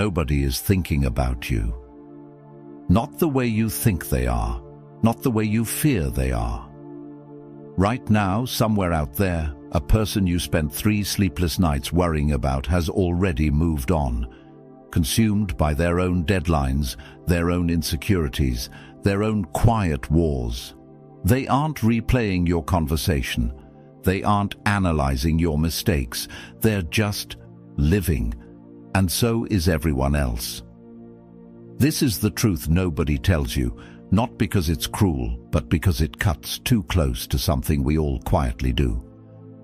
nobody is thinking about you. Not the way you think they are, not the way you fear they are. Right now, somewhere out there, a person you spent 3 sleepless nights worrying about has already moved on, consumed by their own deadlines, their own insecurities, their own quiet wars. They aren't replaying your conversation. They aren't analyzing your mistakes. They're just living, and so is everyone else. This is the truth nobody tells you, not because it's cruel, but because it cuts too close to something we all quietly do.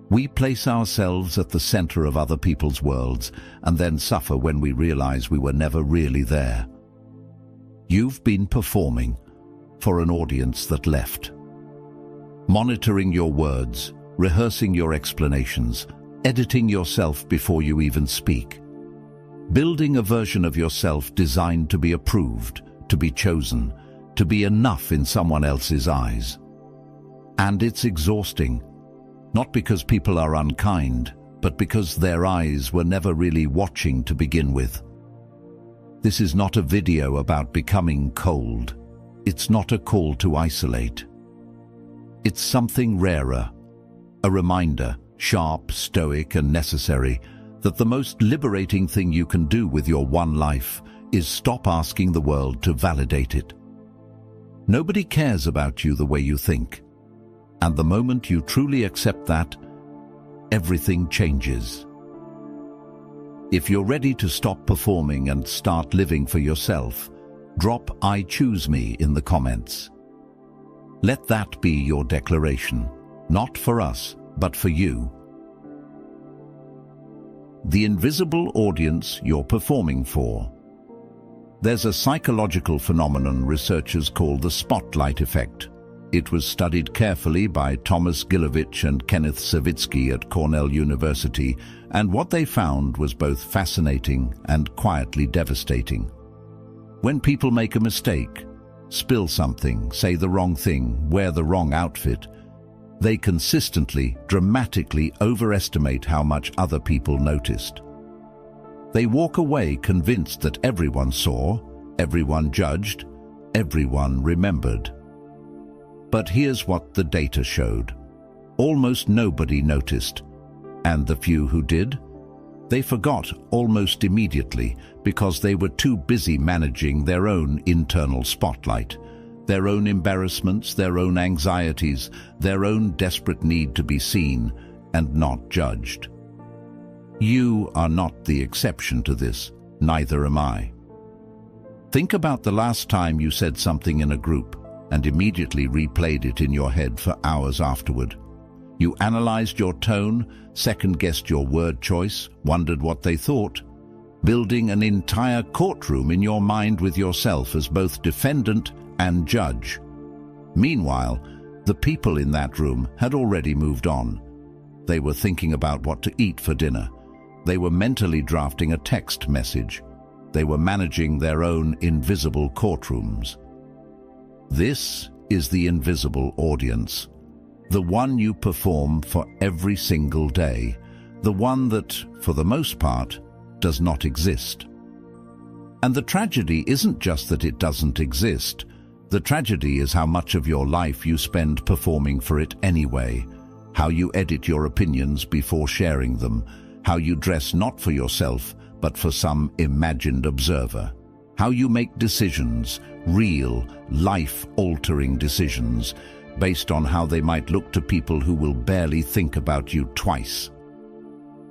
We place ourselves at the center of other people's worlds and then suffer when we realize we were never really there. You've been performing for an audience that left. Monitoring your words, rehearsing your explanations, editing yourself before you even speak. Building a version of yourself designed to be approved, to be chosen, to be enough in someone else's eyes. And it's exhausting. Not because people are unkind, but because their eyes were never really watching to begin with. This is not a video about becoming cold. It's not a call to isolate. It's something rarer, a reminder, sharp, stoic, and necessary, that the most liberating thing you can do with your one life is stop asking the world to validate it. Nobody cares about you the way you think. And the moment you truly accept that, everything changes. If you're ready to stop performing and start living for yourself, drop "I choose me" in the comments. Let that be your declaration, not for us, but for you. The invisible audience you're performing for. There's a psychological phenomenon researchers call the spotlight effect. It was studied carefully by Thomas Gilovich and Kenneth Savitsky at Cornell University, and what they found was both fascinating and quietly devastating. When people make a mistake, spill something, say the wrong thing, wear the wrong outfit, they consistently, dramatically overestimate how much other people noticed. They walk away convinced that everyone saw, everyone judged, everyone remembered. But here's what the data showed. Almost nobody noticed, and the few who did, they forgot almost immediately because they were too busy managing their own internal spotlight, their own embarrassments, their own anxieties, their own desperate need to be seen and not judged. You are not the exception to this, neither am I. Think about the last time you said something in a group and immediately replayed it in your head for hours afterward. You analyzed your tone, second-guessed your word choice, wondered what they thought, building an entire courtroom in your mind with yourself as both defendant and judge. Meanwhile, the people in that room had already moved on. They were thinking about what to eat for dinner. They were mentally drafting a text message. They were managing their own invisible courtrooms. This is the invisible audience, the one you perform for every single day, the one that, for the most part, does not exist. And the tragedy isn't just that it doesn't exist. The tragedy is how much of your life you spend performing for it anyway, how you edit your opinions before sharing them, how you dress not for yourself, but for some imagined observer, how you make decisions, real, life-altering decisions, based on how they might look to people who will barely think about you twice.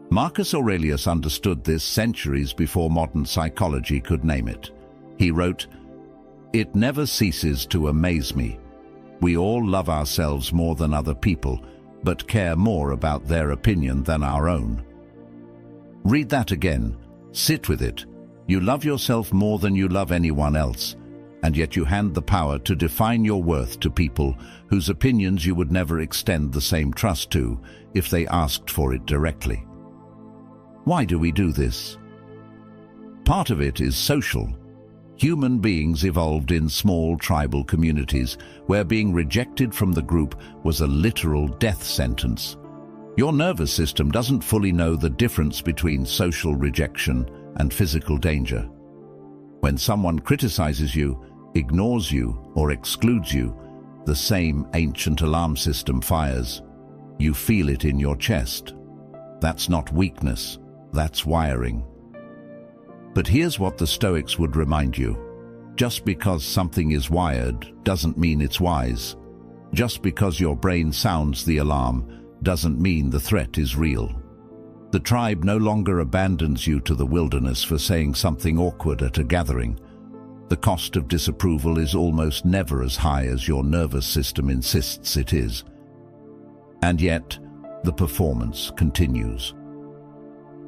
Marcus Aurelius understood this centuries before modern psychology could name it. He wrote, "It never ceases to amaze me. We all love ourselves more than other people, but care more about their opinion than our own." Read that again. Sit with it. You love yourself more than you love anyone else, and yet you hand the power to define your worth to people whose opinions you would never extend the same trust to if they asked for it directly. Why do we do this? Part of it is social. Human beings evolved in small tribal communities where being rejected from the group was a literal death sentence. Your nervous system doesn't fully know the difference between social rejection and physical danger. When someone criticizes you, ignores you, or excludes you, the same ancient alarm system fires. You feel it in your chest. That's not weakness, that's wiring. But here's what the Stoics would remind you. Just because something is wired doesn't mean it's wise. Just because your brain sounds the alarm doesn't mean the threat is real. The tribe no longer abandons you to the wilderness for saying something awkward at a gathering. The cost of disapproval is almost never as high as your nervous system insists it is. And yet, the performance continues.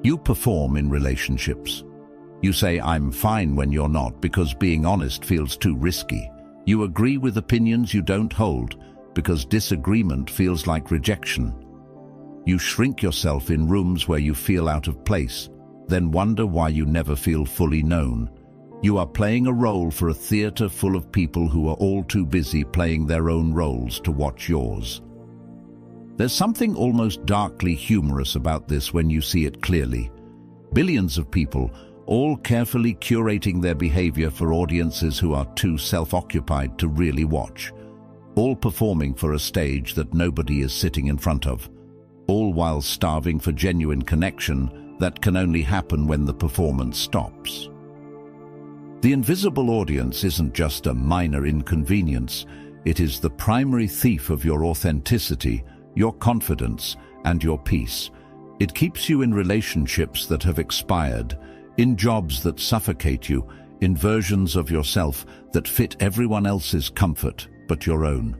You perform in relationships. You say, "I'm fine," when you're not, because being honest feels too risky. You agree with opinions you don't hold, because disagreement feels like rejection. You shrink yourself in rooms where you feel out of place, then wonder why you never feel fully known. You are playing a role for a theater full of people who are all too busy playing their own roles to watch yours. There's something almost darkly humorous about this when you see it clearly. Billions of people, all carefully curating their behavior for audiences who are too self-occupied to really watch, all performing for a stage that nobody is sitting in front of, all while starving for genuine connection that can only happen when the performance stops. The invisible audience isn't just a minor inconvenience, it is the primary thief of your authenticity, your confidence, and your peace. It keeps you in relationships that have expired, in jobs that suffocate you, in versions of yourself that fit everyone else's comfort but your own.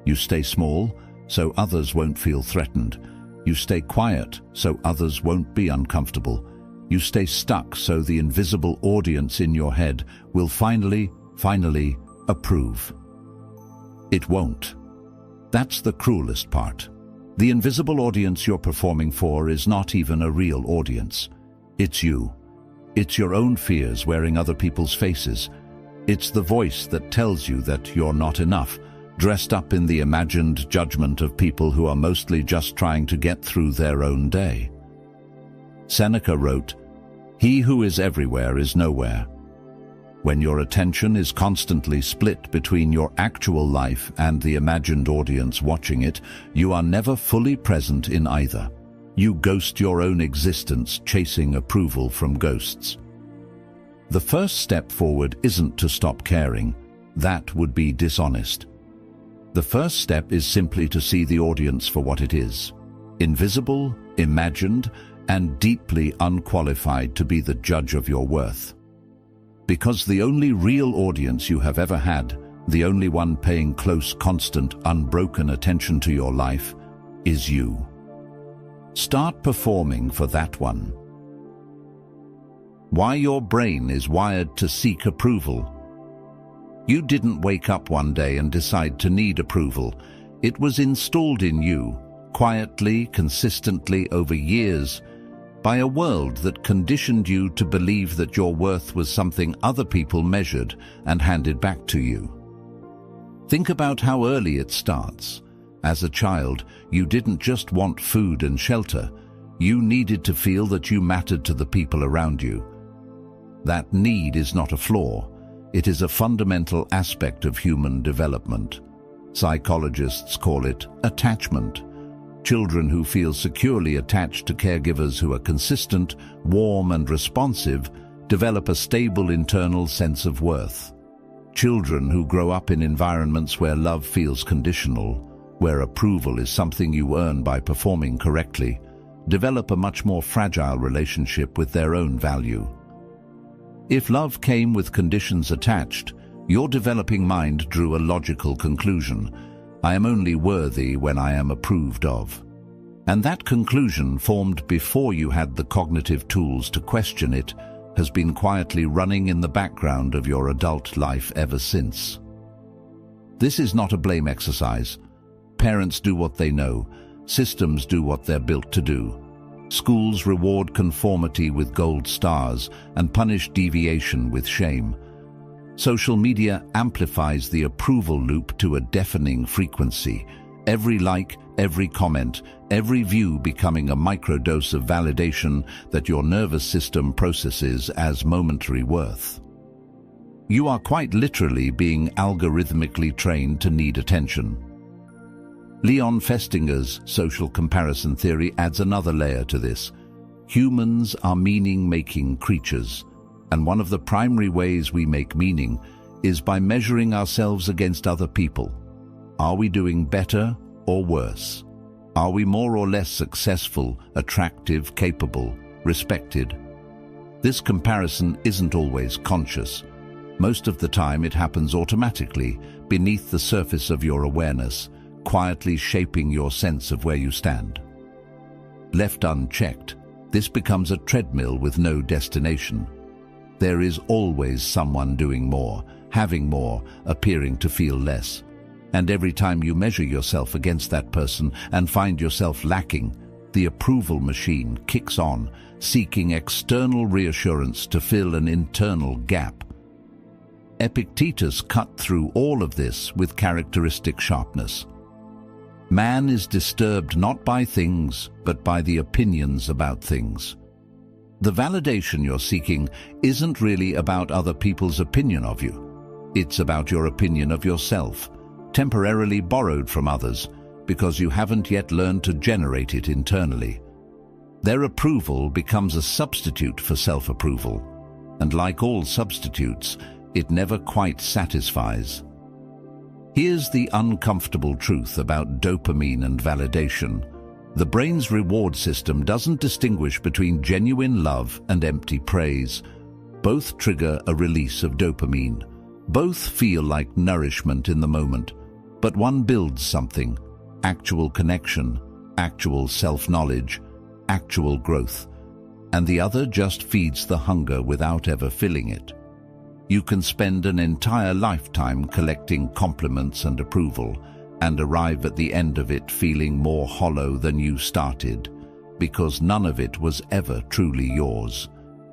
You stay small, so others won't feel threatened. You stay quiet, so others won't be uncomfortable. You stay stuck, so the invisible audience in your head will finally approve. It won't. That's the cruelest part. The invisible audience you're performing for is not even a real audience. It's you. It's your own fears wearing other people's faces. It's the voice that tells you that you're not enough, dressed up in the imagined judgment of people who are mostly just trying to get through their own day. Seneca wrote, "He who is everywhere is nowhere." When your attention is constantly split between your actual life and the imagined audience watching it, you are never fully present in either. You ghost your own existence, chasing approval from ghosts. The first step forward isn't to stop caring. That would be dishonest. The first step is simply to see the audience for what it is: invisible, imagined, and deeply unqualified to be the judge of your worth. Because the only real audience you have ever had, the only one paying close, constant, unbroken attention to your life, is you. Start performing for that one. Why your brain is wired to seek approval. You didn't wake up one day and decide to need approval. It was installed in you, quietly, consistently over years, by a world that conditioned you to believe that your worth was something other people measured and handed back to you. Think about how early it starts. As a child, you didn't just want food and shelter. You needed to feel that you mattered to the people around you. That need is not a flaw. It is a fundamental aspect of human development. Psychologists call it attachment. Children who feel securely attached to caregivers who are consistent, warm, and responsive develop a stable internal sense of worth. Children who grow up in environments where love feels conditional, where approval is something you earn by performing correctly, develop a much more fragile relationship with their own value. If love came with conditions attached, your developing mind drew a logical conclusion: I am only worthy when I am approved of. And that conclusion, formed before you had the cognitive tools to question it, has been quietly running in the background of your adult life ever since. This is not a blame exercise. Parents do what they know. Systems do what they're built to do. Schools reward conformity with gold stars and punish deviation with shame. Social media amplifies the approval loop to a deafening frequency. Every like, every comment, every view becoming a microdose of validation that your nervous system processes as momentary worth. You are quite literally being algorithmically trained to need attention. Leon Festinger's social comparison theory adds another layer to this. Humans are meaning-making creatures, and one of the primary ways we make meaning is by measuring ourselves against other people. Are we doing better or worse? Are we more or less successful, attractive, capable, respected? This comparison isn't always conscious. Most of the time it happens automatically, beneath the surface of your awareness, quietly shaping your sense of where you stand. Left unchecked, this becomes a treadmill with no destination. There is always someone doing more, having more, appearing to feel less. And every time you measure yourself against that person and find yourself lacking, the approval machine kicks on, seeking external reassurance to fill an internal gap. Epictetus cut through all of this with characteristic sharpness. Man is disturbed not by things, but by the opinions about things. The validation you're seeking isn't really about other people's opinion of you. It's about your opinion of yourself, temporarily borrowed from others, because you haven't yet learned to generate it internally. Their approval becomes a substitute for self-approval, and like all substitutes, it never quite satisfies. Here's the uncomfortable truth about dopamine and validation. The brain's reward system doesn't distinguish between genuine love and empty praise. Both trigger a release of dopamine. Both feel like nourishment in the moment, but one builds something, actual connection, actual self-knowledge, actual growth, and the other just feeds the hunger without ever filling it. You can spend an entire lifetime collecting compliments and approval, and arrive at the end of it feeling more hollow than you started, because none of it was ever truly yours.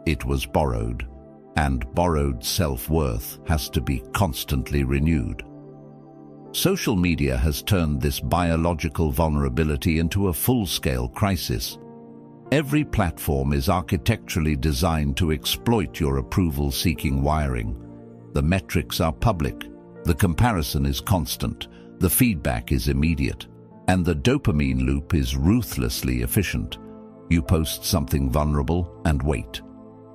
It was borrowed, and borrowed self-worth has to be constantly renewed. Social media has turned this biological vulnerability into a full-scale crisis. Every platform is architecturally designed to exploit your approval-seeking wiring. The metrics are public, the comparison is constant, the feedback is immediate, and the dopamine loop is ruthlessly efficient. You post something vulnerable and wait.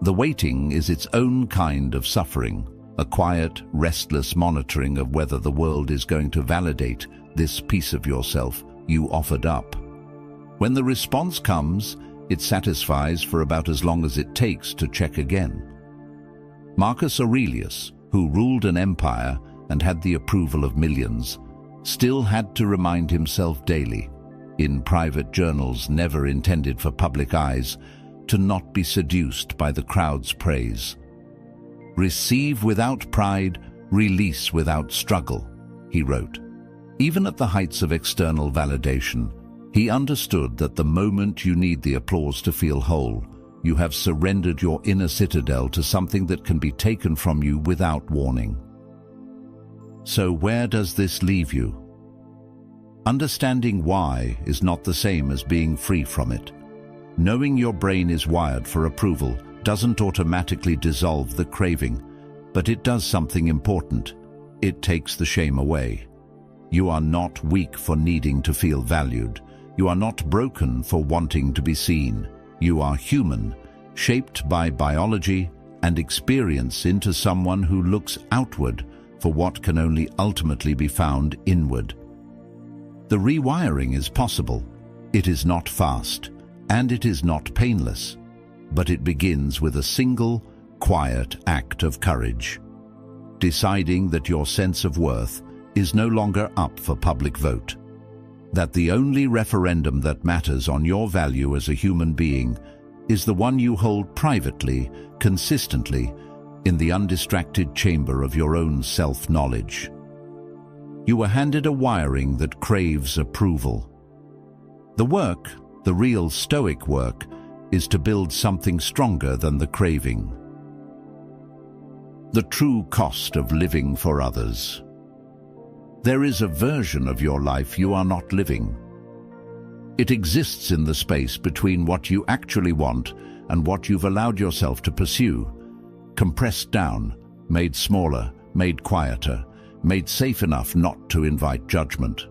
The waiting is its own kind of suffering, a quiet, restless monitoring of whether the world is going to validate this piece of yourself you offered up. When the response comes, it satisfies for about as long as it takes to check again. Marcus Aurelius, who ruled an empire and had the approval of millions, still had to remind himself daily, in private journals never intended for public eyes, to not be seduced by the crowd's praise. "Receive without pride, release without struggle," he wrote. Even at the heights of external validation, he understood that the moment you need the applause to feel whole, you have surrendered your inner citadel to something that can be taken from you without warning. So where does this leave you? Understanding why is not the same as being free from it. Knowing your brain is wired for approval doesn't automatically dissolve the craving, but it does something important. It takes the shame away. You are not weak for needing to feel valued. You are not broken for wanting to be seen. You are human, shaped by biology and experience into someone who looks outward for what can only ultimately be found inward. The rewiring is possible. It is not fast, and it is not painless, but it begins with a single, quiet act of courage. Deciding that your sense of worth is no longer up for public vote. That the only referendum that matters on your value as a human being is the one you hold privately, consistently, in the undistracted chamber of your own self-knowledge. You were handed a wiring that craves approval. The work, the real Stoic work, is to build something stronger than the craving. The true cost of living for others. There is a version of your life you are not living. It exists in the space between what you actually want and what you've allowed yourself to pursue, compressed down, made smaller, made quieter, made safe enough not to invite judgment.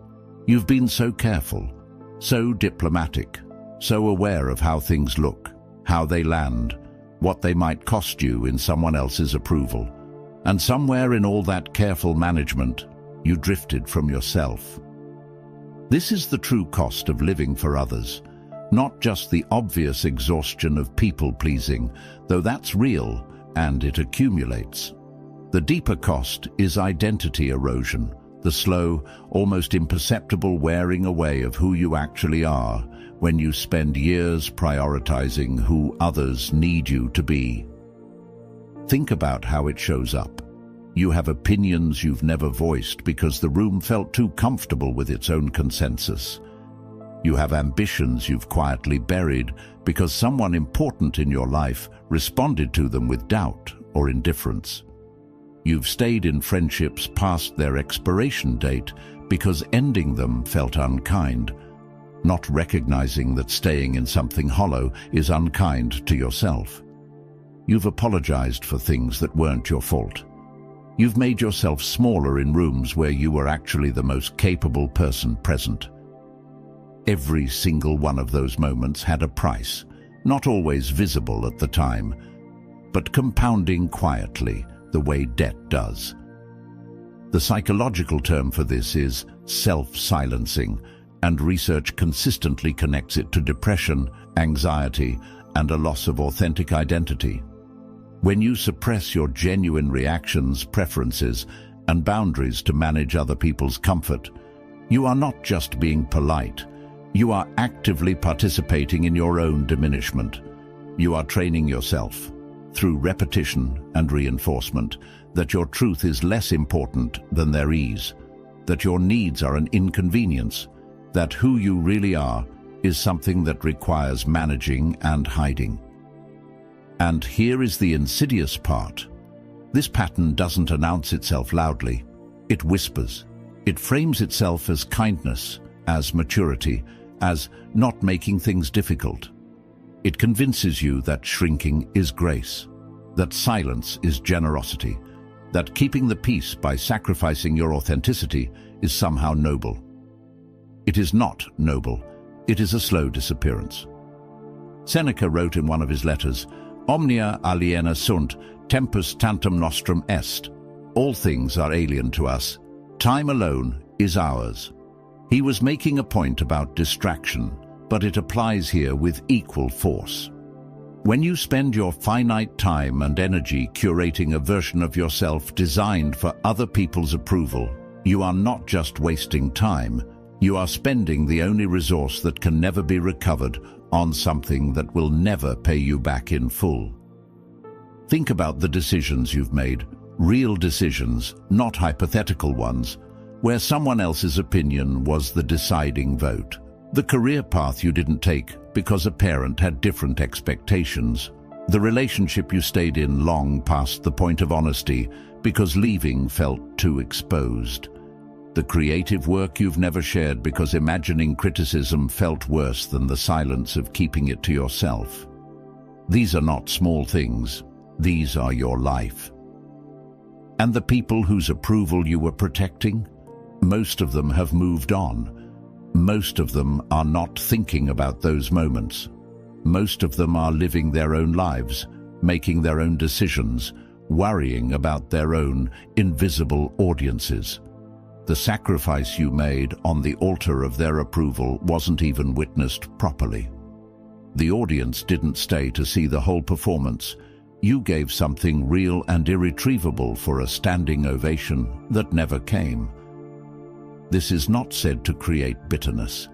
You've been so careful, so diplomatic, so aware of how things look, how they land, what they might cost you in someone else's approval. And somewhere in all that careful management, you drifted from yourself. This is the true cost of living for others, not just the obvious exhaustion of people-pleasing, though that's real and it accumulates. The deeper cost is identity erosion, the slow, almost imperceptible wearing away of who you actually are when you spend years prioritizing who others need you to be. Think about how it shows up. You have opinions you've never voiced because the room felt too comfortable with its own consensus. You have ambitions you've quietly buried because someone important in your life responded to them with doubt or indifference. You've stayed in friendships past their expiration date because ending them felt unkind, not recognizing that staying in something hollow is unkind to yourself. You've apologized for things that weren't your fault. You've made yourself smaller in rooms where you were actually the most capable person present. Every single one of those moments had a price, not always visible at the time, but compounding quietly, the way debt does. The psychological term for this is self-silencing, and research consistently connects it to depression, anxiety, and a loss of authentic identity. When you suppress your genuine reactions, preferences, and boundaries to manage other people's comfort, you are not just being polite, you are actively participating in your own diminishment. You are training yourself, through repetition and reinforcement, that your truth is less important than their ease, that your needs are an inconvenience, that who you really are is something that requires managing and hiding. And here is the insidious part. This pattern doesn't announce itself loudly. It whispers. It frames itself as kindness, as maturity, as not making things difficult. It convinces you that shrinking is grace, that silence is generosity, that keeping the peace by sacrificing your authenticity is somehow noble. It is not noble. It is a slow disappearance. Seneca wrote in one of his letters, "Omnia aliena sunt, tempus tantum nostrum est." All things are alien to us. Time alone is ours. He was making a point about distraction, but it applies here with equal force. When you spend your finite time and energy curating a version of yourself designed for other people's approval, you are not just wasting time, you are spending the only resource that can never be recovered on something that will never pay you back in full. Think about the decisions you've made, real decisions, not hypothetical ones, where someone else's opinion was the deciding vote. The career path you didn't take because a parent had different expectations. The relationship you stayed in long past the point of honesty because leaving felt too exposed. The creative work you've never shared because imagining criticism felt worse than the silence of keeping it to yourself. These are not small things. These are your life. And the people whose approval you were protecting? Most of them have moved on. Most of them are not thinking about those moments. Most of them are living their own lives, making their own decisions, worrying about their own invisible audiences. The sacrifice you made on the altar of their approval wasn't even witnessed properly. The audience didn't stay to see the whole performance. You gave something real and irretrievable for a standing ovation that never came. This is not said to create bitterness.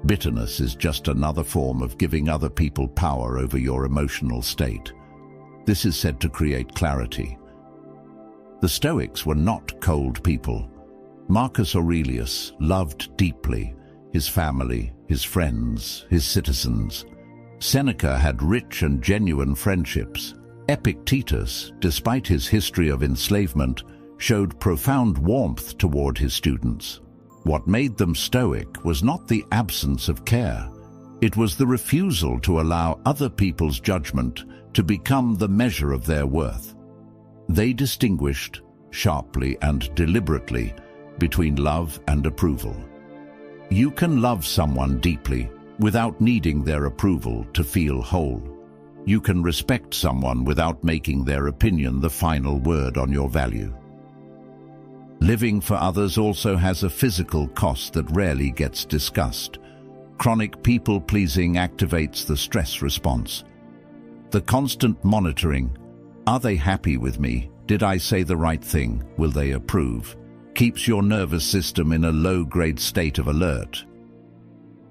Bitterness is just another form of giving other people power over your emotional state. This is said to create clarity. The Stoics were not cold people. Marcus Aurelius loved deeply his family, his friends, his citizens. Seneca had rich and genuine friendships. Epictetus, despite his history of enslavement, showed profound warmth toward his students. What made them stoic was not the absence of care. It was the refusal to allow other people's judgment to become the measure of their worth. They distinguished, sharply and deliberately, between love and approval. You can love someone deeply without needing their approval to feel whole. You can respect someone without making their opinion the final word on your value. Living for others also has a physical cost that rarely gets discussed. Chronic people-pleasing activates the stress response. The constant monitoring, are they happy with me? Did I say the right thing? Will they approve? Keeps your nervous system in a low-grade state of alert.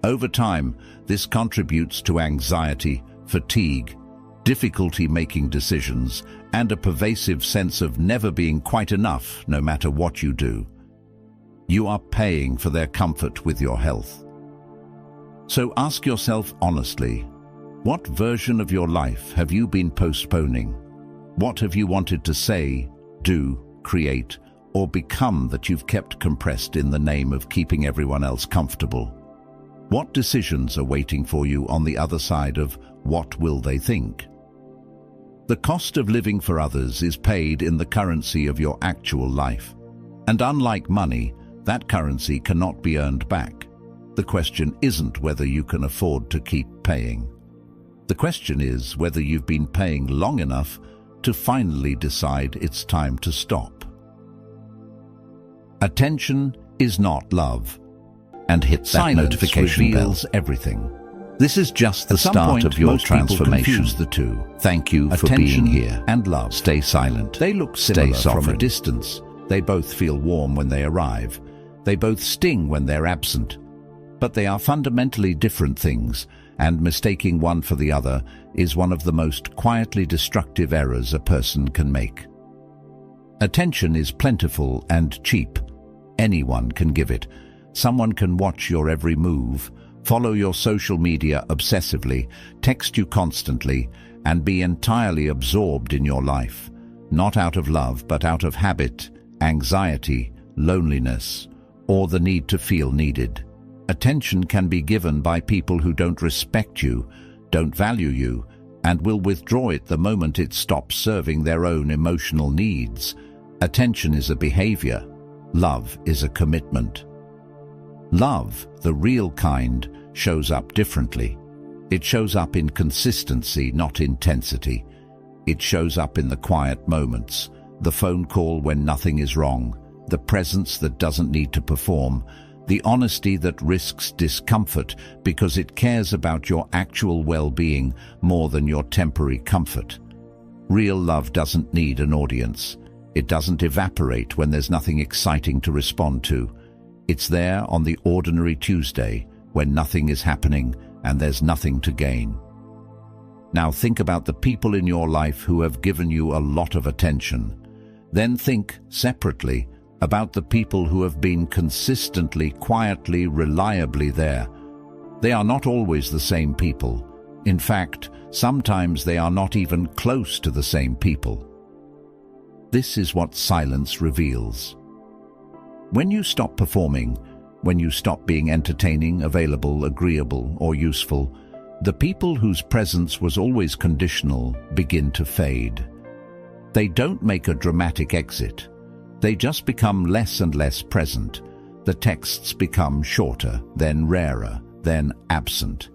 Over time, this contributes to anxiety, fatigue, difficulty making decisions, and a pervasive sense of never being quite enough no matter what you do. You are paying for their comfort with your health. So ask yourself honestly, what version of your life have you been postponing? What have you wanted to say, do, create, or become that you've kept compressed in the name of keeping everyone else comfortable? What decisions are waiting for you on the other side of what will they think? The cost of living for others is paid in the currency of your actual life. And unlike money, that currency cannot be earned back. The question isn't whether you can afford to keep paying. The question is whether you've been paying long enough to finally decide it's time to stop. Attention is not love. And hit that notification bell. Reveals everything. This is just the start of your transformation. Confuse the two. Thank you for being here. And love. Stay silent. They look similar from a distance. They both feel warm when they arrive. They both sting when they're absent. But they are fundamentally different things, and mistaking one for the other is one of the most quietly destructive errors a person can make. Attention is plentiful and cheap. Anyone can give it. Someone can watch your every move, follow your social media obsessively, text you constantly, and be entirely absorbed in your life, not out of love but out of habit, anxiety, loneliness, or the need to feel needed. Attention can be given by people who don't respect you, don't value you, and will withdraw it the moment it stops serving their own emotional needs. Attention is a behavior. Love is a commitment. Love, the real kind, shows up differently. It shows up in consistency, not intensity. It shows up in the quiet moments, the phone call when nothing is wrong, the presence that doesn't need to perform, the honesty that risks discomfort because it cares about your actual well-being more than your temporary comfort. Real love doesn't need an audience. It doesn't evaporate when there's nothing exciting to respond to. It's there on the ordinary Tuesday when nothing is happening and there's nothing to gain. Now think about the people in your life who have given you a lot of attention. Then think separately about the people who have been consistently, quietly, reliably there. They are not always the same people. In fact, sometimes they are not even close to the same people. This is what silence reveals. When you stop performing, when you stop being entertaining, available, agreeable, or useful, the people whose presence was always conditional begin to fade. They don't make a dramatic exit. They just become less and less present. The texts become shorter, then rarer, then absent.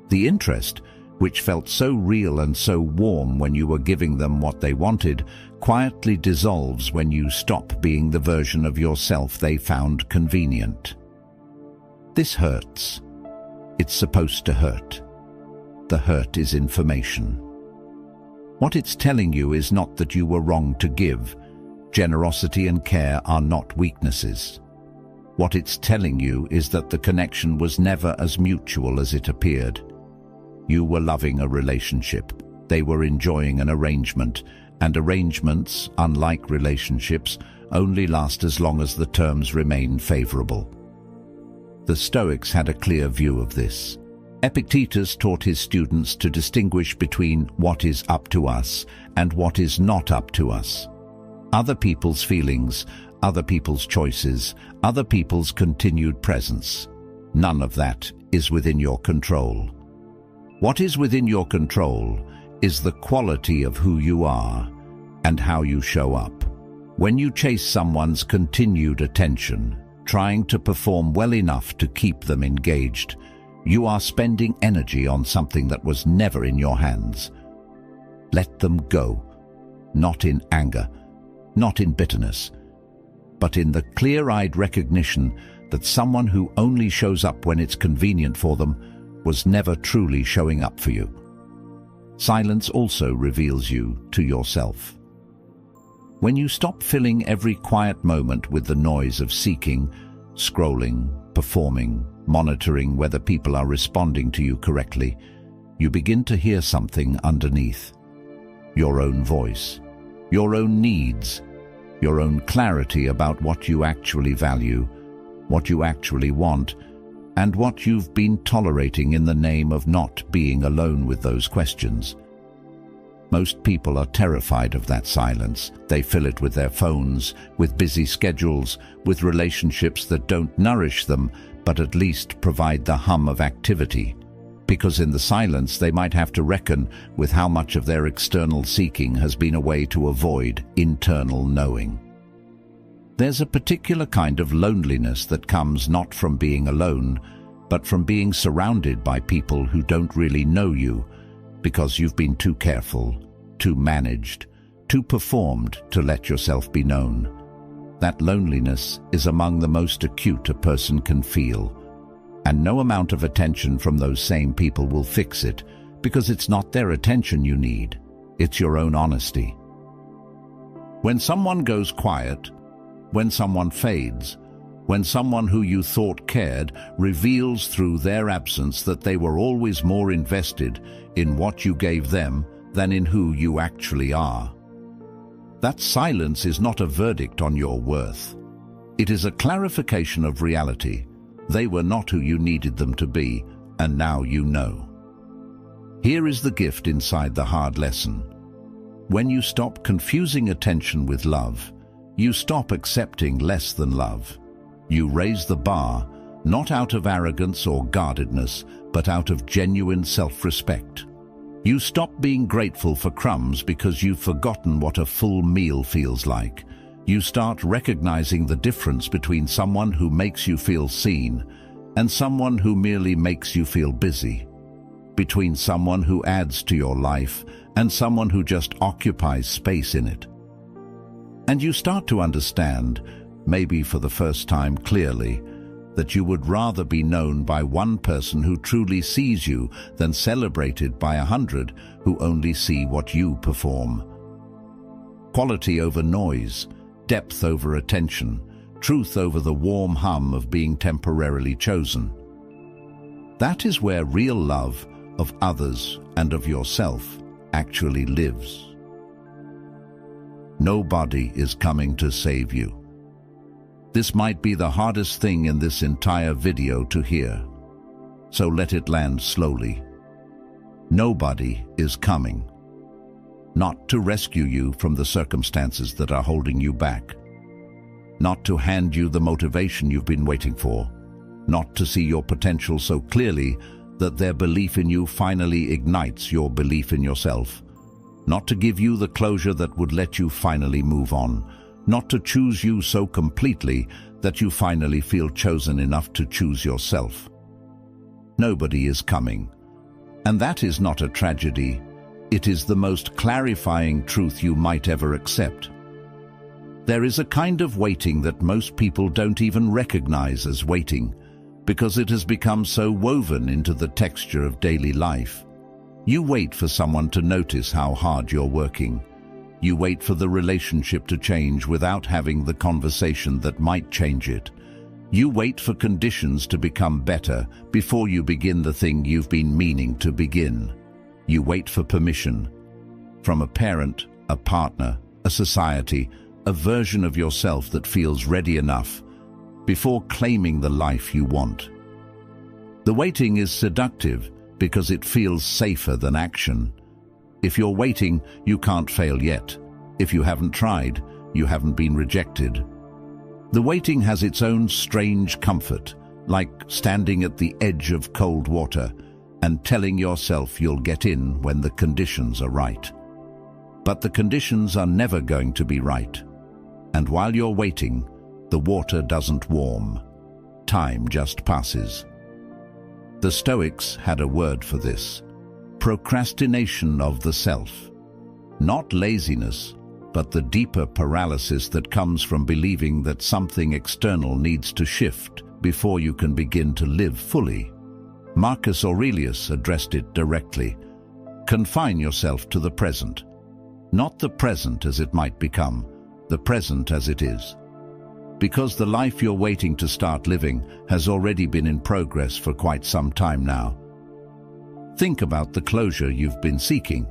The interest, which felt so real and so warm when you were giving them what they wanted, quietly dissolves when you stop being the version of yourself they found convenient. This hurts. It's supposed to hurt. The hurt is information. What it's telling you is not that you were wrong to give. Generosity and care are not weaknesses. What it's telling you is that the connection was never as mutual as it appeared. You were loving a relationship. They were enjoying an arrangement, and arrangements, unlike relationships, only last as long as the terms remain favorable. The Stoics had a clear view of this. Epictetus taught his students to distinguish between what is up to us and what is not up to us. Other people's feelings, other people's choices, other people's continued presence. None of that is within your control. What is within your control is the quality of who you are. and how you show up. When you chase someone's continued attention, trying to perform well enough to keep them engaged, you are spending energy on something that was never in your hands. Let them go, not in anger, not in bitterness, but in the clear-eyed recognition that someone who only shows up when it's convenient for them was never truly showing up for you. Silence also reveals you to yourself. When you stop filling every quiet moment with the noise of seeking, scrolling, performing, monitoring whether people are responding to you correctly, you begin to hear something underneath. Your own voice, your own needs, your own clarity about what you actually value, what you actually want, and what you've been tolerating in the name of not being alone with those questions. Most people are terrified of that silence. They fill it with their phones, with busy schedules, with relationships that don't nourish them, but at least provide the hum of activity. Because in the silence they might have to reckon with how much of their external seeking has been a way to avoid internal knowing. There's a particular kind of loneliness that comes not from being alone, but from being surrounded by people who don't really know you, because you've been too careful, too managed, too performed to let yourself be known. That loneliness is among the most acute a person can feel, and no amount of attention from those same people will fix it, because it's not their attention you need, it's your own honesty. When someone goes quiet, when someone fades, when someone who you thought cared reveals through their absence that they were always more invested in what you gave them than in who you actually are. That silence is not a verdict on your worth. It is a clarification of reality. They were not who you needed them to be, and now you know. Here is the gift inside the hard lesson. When you stop confusing attention with love, you stop accepting less than love. You raise the bar, not out of arrogance or guardedness, but out of genuine self-respect. You stop being grateful for crumbs because you've forgotten what a full meal feels like. You start recognizing the difference between someone who makes you feel seen and someone who merely makes you feel busy, between someone who adds to your life and someone who just occupies space in it. And you start to understand, maybe for the first time clearly, that you would rather be known by one person who truly sees you than celebrated by 100 who only see what you perform. Quality over noise, depth over attention, truth over the warm hum of being temporarily chosen. That is where real love of others and of yourself actually lives. Nobody is coming to save you. This might be the hardest thing in this entire video to hear, so let it land slowly. Nobody is coming. Not to rescue you from the circumstances that are holding you back. Not to hand you the motivation you've been waiting for. Not to see your potential so clearly that their belief in you finally ignites your belief in yourself. Not to give you the closure that would let you finally move on. Not to choose you so completely that you finally feel chosen enough to choose yourself. Nobody is coming. And that is not a tragedy. It is the most clarifying truth you might ever accept. There is a kind of waiting that most people don't even recognize as waiting, because it has become so woven into the texture of daily life. You wait for someone to notice how hard you're working. You wait for the relationship to change without having the conversation that might change it. You wait for conditions to become better before you begin the thing you've been meaning to begin. You wait for permission from a parent, a partner, a society, a version of yourself that feels ready enough before claiming the life you want. The waiting is seductive because it feels safer than action. If you're waiting, you can't fail yet. If you haven't tried, you haven't been rejected. The waiting has its own strange comfort, like standing at the edge of cold water and telling yourself you'll get in when the conditions are right. But the conditions are never going to be right. And while you're waiting, the water doesn't warm. Time just passes. The Stoics had a word for this: procrastination of the self. Not laziness, but the deeper paralysis that comes from believing that something external needs to shift before you can begin to live fully. Marcus Aurelius addressed it directly. Confine yourself to the present. Not the present as it might become, the present as it is. Because the life you're waiting to start living has already been in progress for quite some time now. Think about the closure you've been seeking.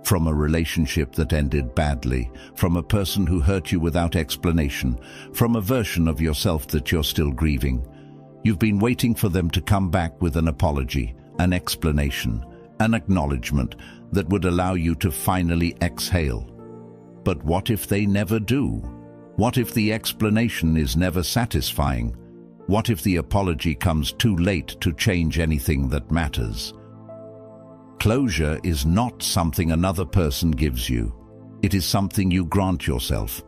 From a relationship that ended badly, from a person who hurt you without explanation, from a version of yourself that you're still grieving. You've been waiting for them to come back with an apology, an explanation, an acknowledgement that would allow you to finally exhale. But what if they never do? What if the explanation is never satisfying? What if the apology comes too late to change anything that matters? Closure is not something another person gives you. It is something you grant yourself,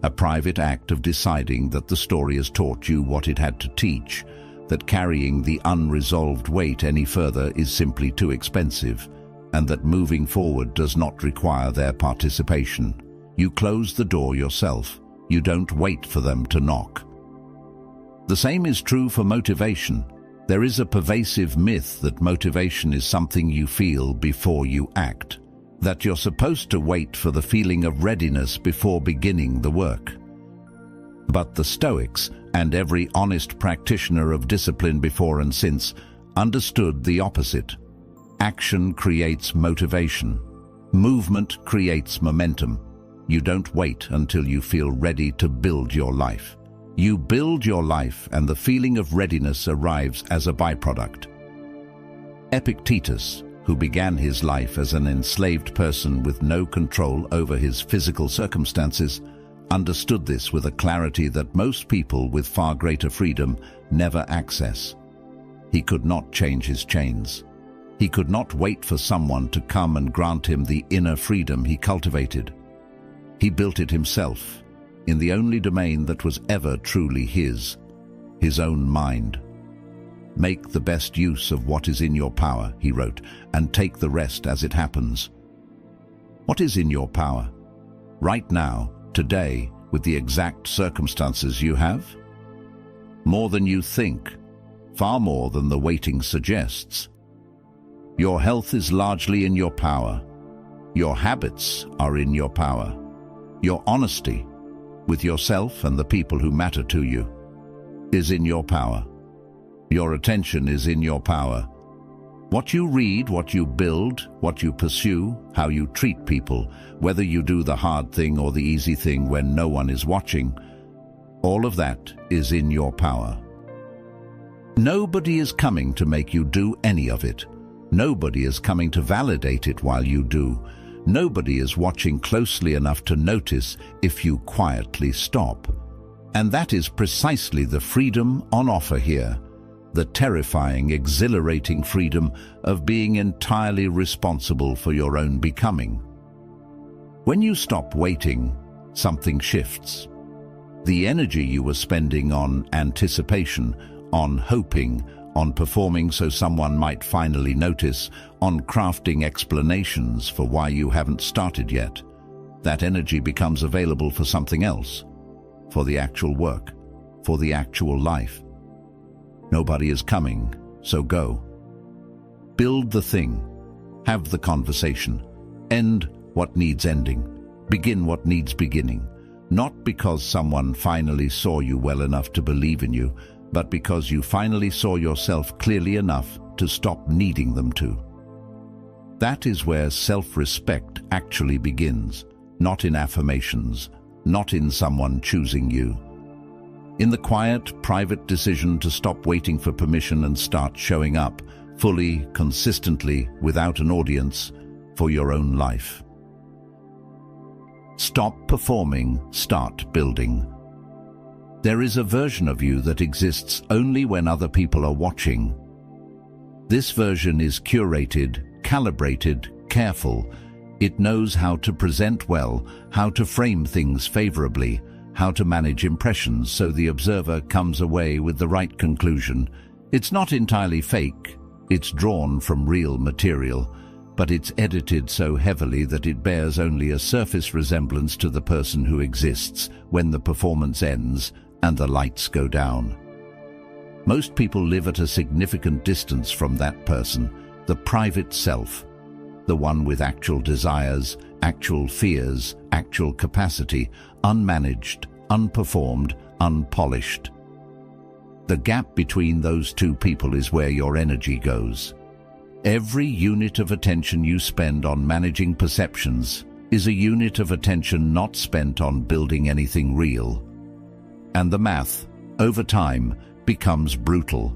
a private act of deciding that the story has taught you what it had to teach, that carrying the unresolved weight any further is simply too expensive, and that moving forward does not require their participation. You close the door yourself. You don't wait for them to knock. The same is true for motivation. There is a pervasive myth that motivation is something you feel before you act, that you're supposed to wait for the feeling of readiness before beginning the work. But the Stoics, and every honest practitioner of discipline before and since, understood the opposite. Action creates motivation. Movement creates momentum. You don't wait until you feel ready to build your life. You build your life, and the feeling of readiness arrives as a byproduct. Epictetus, who began his life as an enslaved person with no control over his physical circumstances, understood this with a clarity that most people with far greater freedom never access. He could not change his chains. He could not wait for someone to come and grant him the inner freedom he cultivated. He built it himself, in the only domain that was ever truly his own mind. Make the best use of what is in your power, he wrote, and take the rest as it happens. What is in your power? Right now, today, with the exact circumstances you have? More than you think, far more than the waiting suggests. Your health is largely in your power. Your habits are in your power. Your honesty with yourself and the people who matter to you is in your power. Your attention is in your power. What you read, what you build, what you pursue, how you treat people, whether you do the hard thing or the easy thing when no one is watching, all of that is in your power. Nobody is coming to make you do any of it. Nobody is coming to validate it while you do. Nobody is watching closely enough to notice if you quietly stop. And that is precisely the freedom on offer here, the terrifying, exhilarating freedom of being entirely responsible for your own becoming. When you stop waiting, something shifts. The energy you were spending on anticipation, on hoping, on performing so someone might finally notice, on crafting explanations for why you haven't started yet, that energy becomes available for something else, for the actual work, for the actual life. Nobody is coming, so go. Build the thing. Have the conversation. End what needs ending. Begin what needs beginning. Not because someone finally saw you well enough to believe in you, but because you finally saw yourself clearly enough to stop needing them to. That is where self-respect actually begins, not in affirmations, not in someone choosing you. In the quiet, private decision to stop waiting for permission and start showing up, fully, consistently, without an audience, for your own life. Stop performing, start building. There is a version of you that exists only when other people are watching. This version is curated, calibrated, careful. It knows how to present well, how to frame things favorably, how to manage impressions so the observer comes away with the right conclusion. It's not entirely fake, it's drawn from real material, but it's edited so heavily that it bears only a surface resemblance to the person who exists when the performance ends and the lights go down. Most people live at a significant distance from that person, the private self, the one with actual desires, actual fears, actual capacity, unmanaged, unperformed, unpolished. The gap between those two people is where your energy goes. Every unit of attention you spend on managing perceptions is a unit of attention not spent on building anything real. And the math, over time, becomes brutal.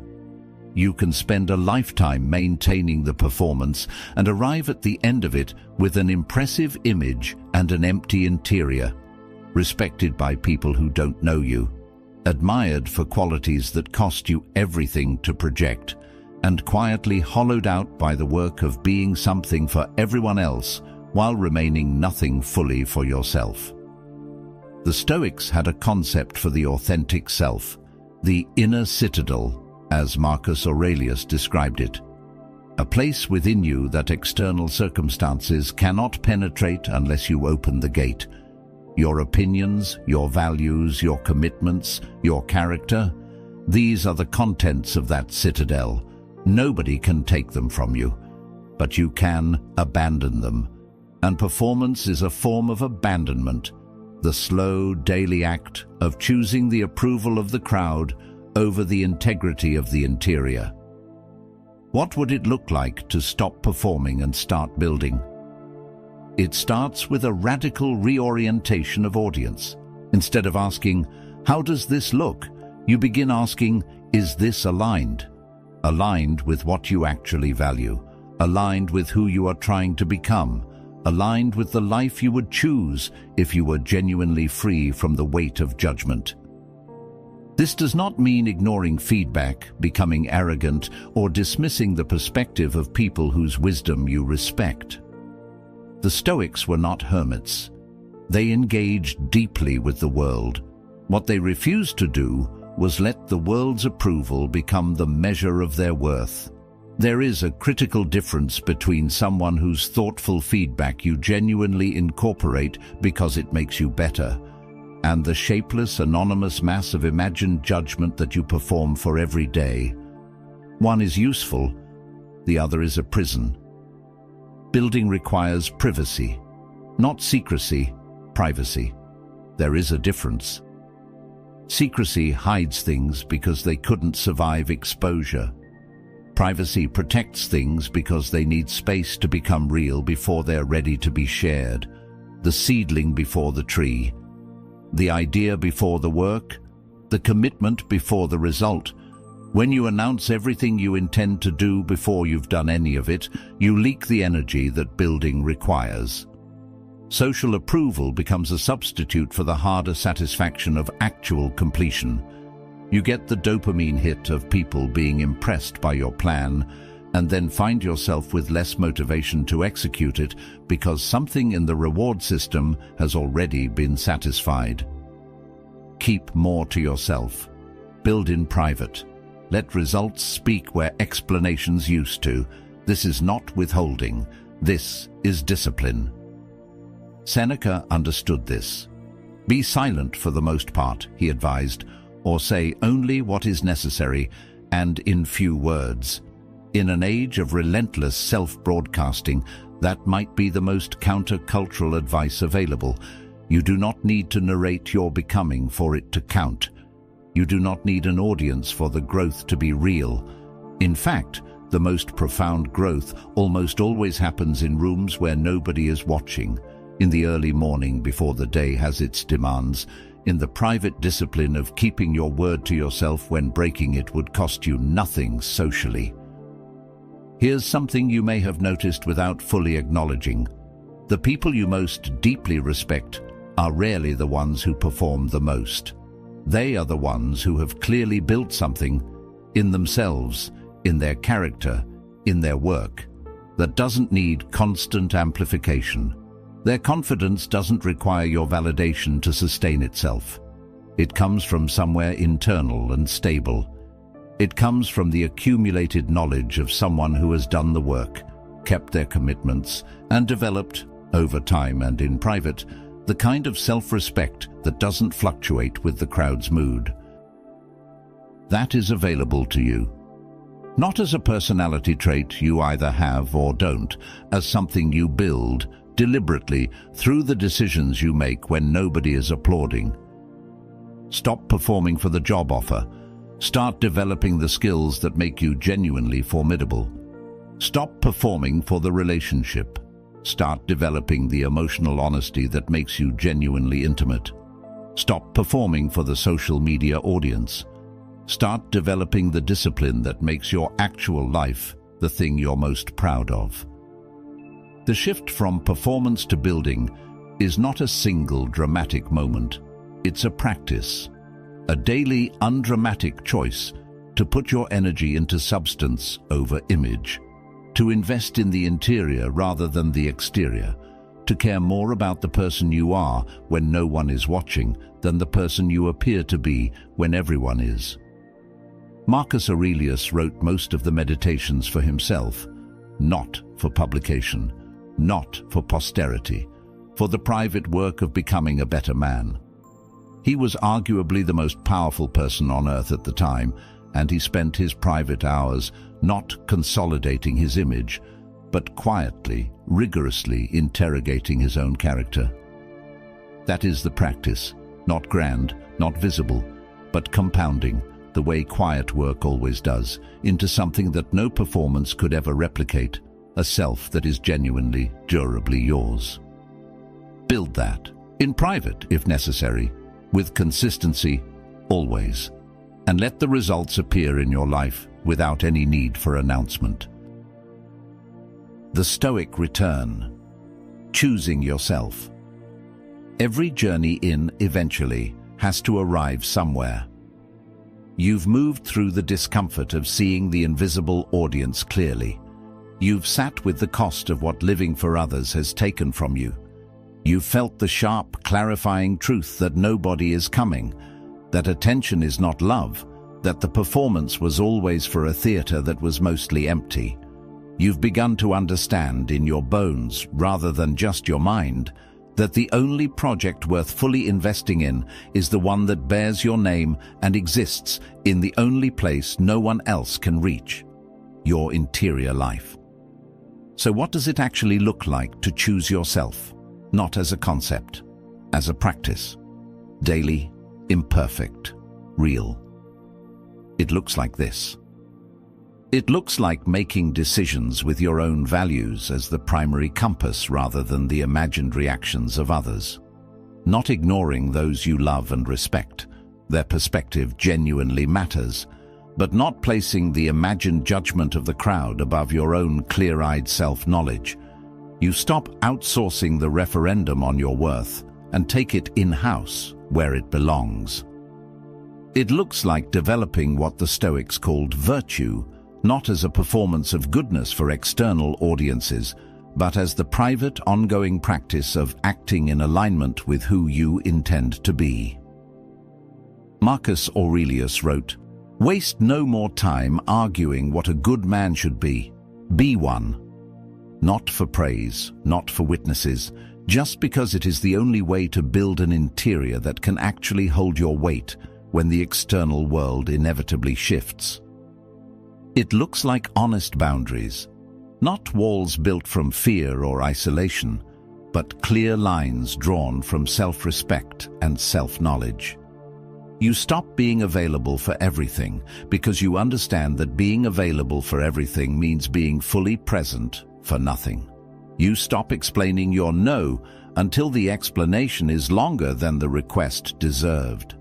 You can spend a lifetime maintaining the performance and arrive at the end of it with an impressive image and an empty interior, respected by people who don't know you, admired for qualities that cost you everything to project, and quietly hollowed out by the work of being something for everyone else while remaining nothing fully for yourself. The Stoics had a concept for the authentic self, the inner citadel, as Marcus Aurelius described it. A place within you that external circumstances cannot penetrate unless you open the gate. Your opinions, your values, your commitments, your character, these are the contents of that citadel. Nobody can take them from you, but you can abandon them. And performance is a form of abandonment, the slow daily act of choosing the approval of the crowd over the integrity of the interior. What would it look like to stop performing and start building? It starts with a radical reorientation of audience. Instead of asking, "How does this look?" you begin asking, "Is this aligned?" Aligned with what you actually value, aligned with who you are trying to become, aligned with the life you would choose if you were genuinely free from the weight of judgment. This does not mean ignoring feedback, becoming arrogant, or dismissing the perspective of people whose wisdom you respect. The Stoics were not hermits. They engaged deeply with the world. What they refused to do was let the world's approval become the measure of their worth. There is a critical difference between someone whose thoughtful feedback you genuinely incorporate because it makes you better, and the shapeless, anonymous mass of imagined judgment that you perform for every day. One is useful, the other is a prison. Building requires privacy, not secrecy, privacy. There is a difference. Secrecy hides things because they couldn't survive exposure. Privacy protects things because they need space to become real before they're ready to be shared. The seedling before the tree. The idea before the work. The commitment before the result. When you announce everything you intend to do before you've done any of it, you leak the energy that building requires. Social approval becomes a substitute for the harder satisfaction of actual completion. You get the dopamine hit of people being impressed by your plan, and then find yourself with less motivation to execute it because something in the reward system has already been satisfied. Keep more to yourself. Build in private. Let results speak where explanations used to. This is not withholding. This is discipline. Seneca understood this. Be silent for the most part, he advised, or say only what is necessary and in few words. In an age of relentless self-broadcasting, that might be the most counter-cultural advice available. You do not need to narrate your becoming for it to count. You do not need an audience for the growth to be real. In fact, the most profound growth almost always happens in rooms where nobody is watching, in the early morning before the day has its demands, in the private discipline of keeping your word to yourself when breaking it would cost you nothing socially. Here's something you may have noticed without fully acknowledging. The people you most deeply respect are rarely the ones who perform the most. They are the ones who have clearly built something in themselves, in their character, in their work. that doesn't need constant amplification. Their confidence doesn't require your validation to sustain itself. It comes from somewhere internal and stable. It comes from the accumulated knowledge of someone who has done the work, kept their commitments, and developed, over time and in private, the kind of self-respect that doesn't fluctuate with the crowd's mood. That is available to you. Not as a personality trait you either have or don't, as something you build deliberately through the decisions you make when nobody is applauding. Stop performing for the job offer. Start developing the skills that make you genuinely formidable. Stop performing for the relationship. Start developing the emotional honesty that makes you genuinely intimate. Stop performing for the social media audience. Start developing the discipline that makes your actual life the thing you're most proud of. The shift from performance to building is not a single dramatic moment. It's a practice, a daily undramatic choice to put your energy into substance over image, to invest in the interior rather than the exterior, to care more about the person you are when no one is watching than the person you appear to be when everyone is. Marcus Aurelius wrote most of the meditations for himself, not for publication, not for posterity, for the private work of becoming a better man. He was arguably the most powerful person on earth at the time, and he spent his private hours not consolidating his image, but quietly, rigorously interrogating his own character. That is the practice, not grand, not visible, but compounding, the way quiet work always does, into something that no performance could ever replicate, a self that is genuinely, durably yours. Build that, in private if necessary, with consistency, always, and let the results appear in your life without any need for announcement. The Stoic return. Choosing yourself. Every journey eventually has to arrive somewhere. You've moved through the discomfort of seeing the invisible audience clearly. You've sat with the cost of what living for others has taken from you. You've felt the sharp, clarifying truth that nobody is coming, that attention is not love, that the performance was always for a theater that was mostly empty. You've begun to understand in your bones, rather than just your mind, that the only project worth fully investing in is the one that bears your name and exists in the only place no one else can reach, your interior life. So what does it actually look like to choose yourself? Not as a concept, as a practice. Daily, imperfect, real. It looks like this. It looks like making decisions with your own values as the primary compass rather than the imagined reactions of others. Not ignoring those you love and respect. Their perspective genuinely matters, but not placing the imagined judgment of the crowd above your own clear-eyed self-knowledge. You stop outsourcing the referendum on your worth and take it in-house where it belongs. It looks like developing what the Stoics called virtue, not as a performance of goodness for external audiences, but as the private, ongoing practice of acting in alignment with who you intend to be. Marcus Aurelius wrote, "Waste no more time arguing what a good man should be. Be one. Not for praise, not for witnesses, just because it is the only way to build an interior that can actually hold your weight when the external world inevitably shifts." It looks like honest boundaries, not walls built from fear or isolation, but clear lines drawn from self-respect and self-knowledge. You stop being available for everything because you understand that being available for everything means being fully present for nothing. You stop explaining your no until the explanation is longer than the request deserved.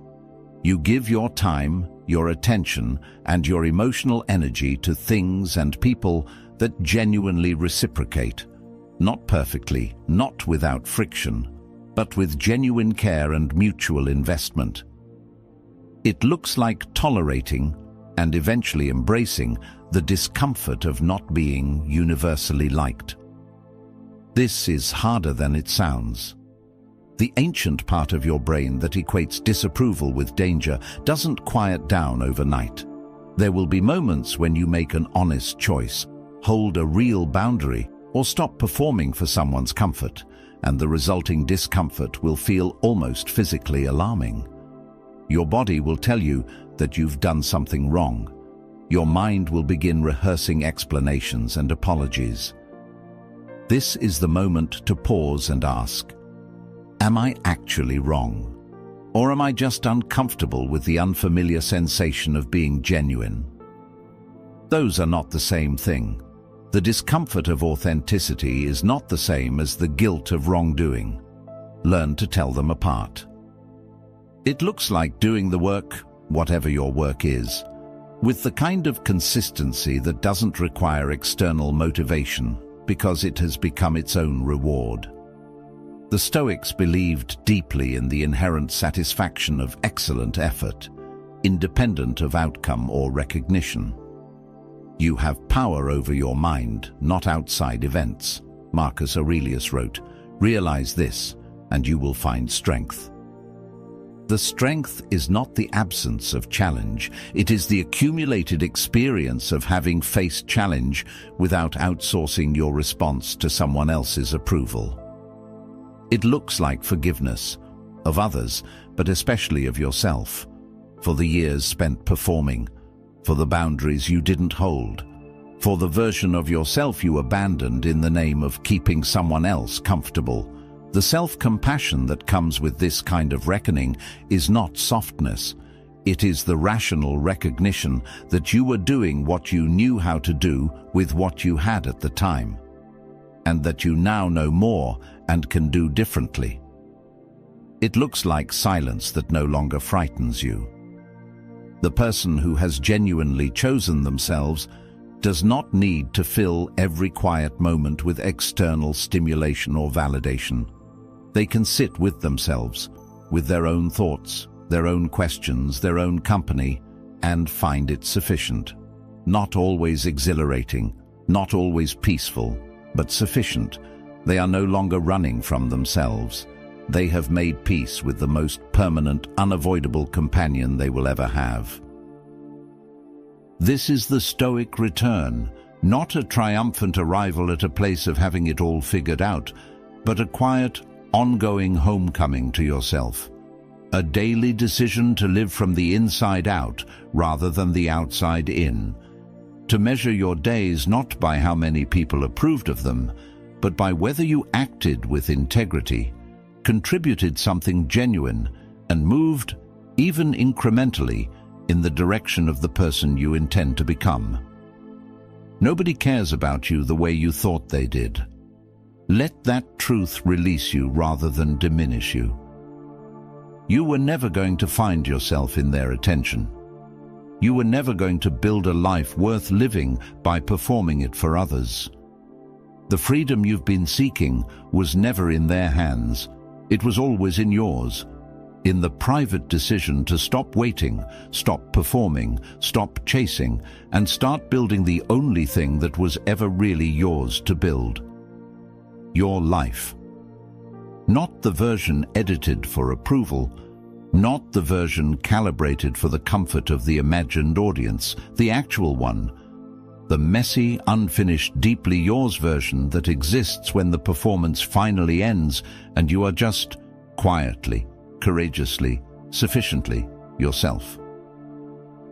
You give your time, your attention, and your emotional energy to things and people that genuinely reciprocate, not perfectly, not without friction, but with genuine care and mutual investment. It looks like tolerating, and eventually embracing the discomfort of not being universally liked. This is harder than it sounds. The ancient part of your brain that equates disapproval with danger doesn't quiet down overnight. There will be moments when you make an honest choice, hold a real boundary, or stop performing for someone's comfort, and the resulting discomfort will feel almost physically alarming. Your body will tell you that you've done something wrong. Your mind will begin rehearsing explanations and apologies. This is the moment to pause and ask, am I actually wrong? Or am I just uncomfortable with the unfamiliar sensation of being genuine? Those are not the same thing. The discomfort of authenticity is not the same as the guilt of wrongdoing. Learn to tell them apart. It looks like doing the work, whatever your work is, with the kind of consistency that doesn't require external motivation because it has become its own reward. The Stoics believed deeply in the inherent satisfaction of excellent effort, independent of outcome or recognition. You have power over your mind, not outside events. Marcus Aurelius wrote, "Realize this, and you will find strength." The strength is not the absence of challenge, it is the accumulated experience of having faced challenge without outsourcing your response to someone else's approval. It looks like forgiveness of others, but especially of yourself, for the years spent performing, for the boundaries you didn't hold, for the version of yourself you abandoned in the name of keeping someone else comfortable. The self-compassion that comes with this kind of reckoning is not softness. It is the rational recognition that you were doing what you knew how to do with what you had at the time, and that you now know more and can do differently. It looks like silence that no longer frightens you. The person who has genuinely chosen themselves does not need to fill every quiet moment with external stimulation or validation. They can sit with themselves, with their own thoughts, their own questions, their own company, and find it sufficient. Not always exhilarating, not always peaceful, but sufficient. They are no longer running from themselves. They have made peace with the most permanent, unavoidable companion they will ever have. This is the Stoic return, not a triumphant arrival at a place of having it all figured out, but a quiet, ongoing homecoming to yourself. A daily decision to live from the inside out rather than the outside in. To measure your days not by how many people approved of them, but by whether you acted with integrity, contributed something genuine, and moved, even incrementally, in the direction of the person you intend to become. Nobody cares about you the way you thought they did. Let that truth release you rather than diminish you. You were never going to find yourself in their attention. You were never going to build a life worth living by performing it for others. The freedom you've been seeking was never in their hands. It was always in yours. In the private decision to stop waiting, stop performing, stop chasing, and start building the only thing that was ever really yours to build. Your life. Not the version edited for approval, not the version calibrated for the comfort of the imagined audience, the actual one. The messy, unfinished, deeply yours version that exists when the performance finally ends and you are just quietly, courageously, sufficiently yourself.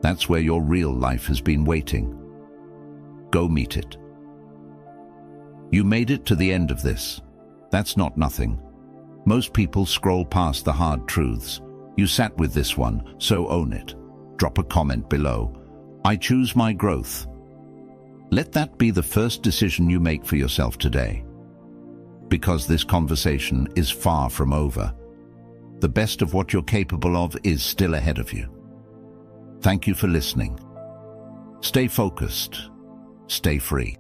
That's where your real life has been waiting. Go meet it. You made it to the end of this. That's not nothing. Most people scroll past the hard truths. You sat with this one, so own it. Drop a comment below. I choose my growth. Let that be the first decision you make for yourself today. Because this conversation is far from over. The best of what you're capable of is still ahead of you. Thank you for listening. Stay focused. Stay free.